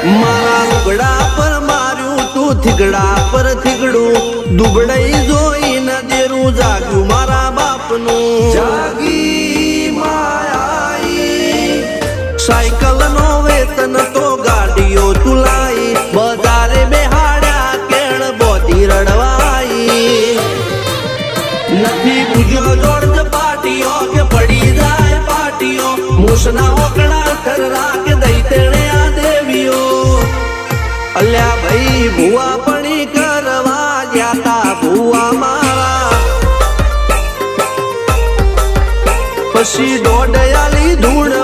મારા લુગડા પર માર્યું તું થીગડા પર થીગડું દુબળાઈ જોઈને દેરું જાગ્યું મારા બાપનું જાગી માયાઈ સાયકલ નો વેતન તો ગાડીઓ તુલાઈ બજારે બેહાડ્યા કેળ બોધી રડવાઈ નથી પૂજ્યો જોડ પાટીઓ કે પડી જાય પાટીઓ મૂસના ઓકડા થરરા કે દઈ તેણે આ દેવીઓ અલ્યા ભાઈ ભુવા પણી કરવા જાતા ભુવા મારા પછી દોડયાલી ધૂળ